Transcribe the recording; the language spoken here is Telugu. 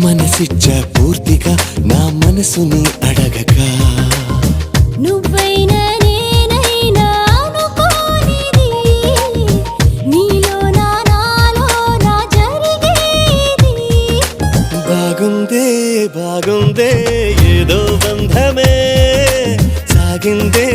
మనసిచ్చా పూర్తిగా నా మనసుని అడగక నువ్వైనా నేనైనా అనుకోనిది నీలో నాలో నా జరిగేది బాగుందే బాగుందే ఏదో బంధమే సాగిందే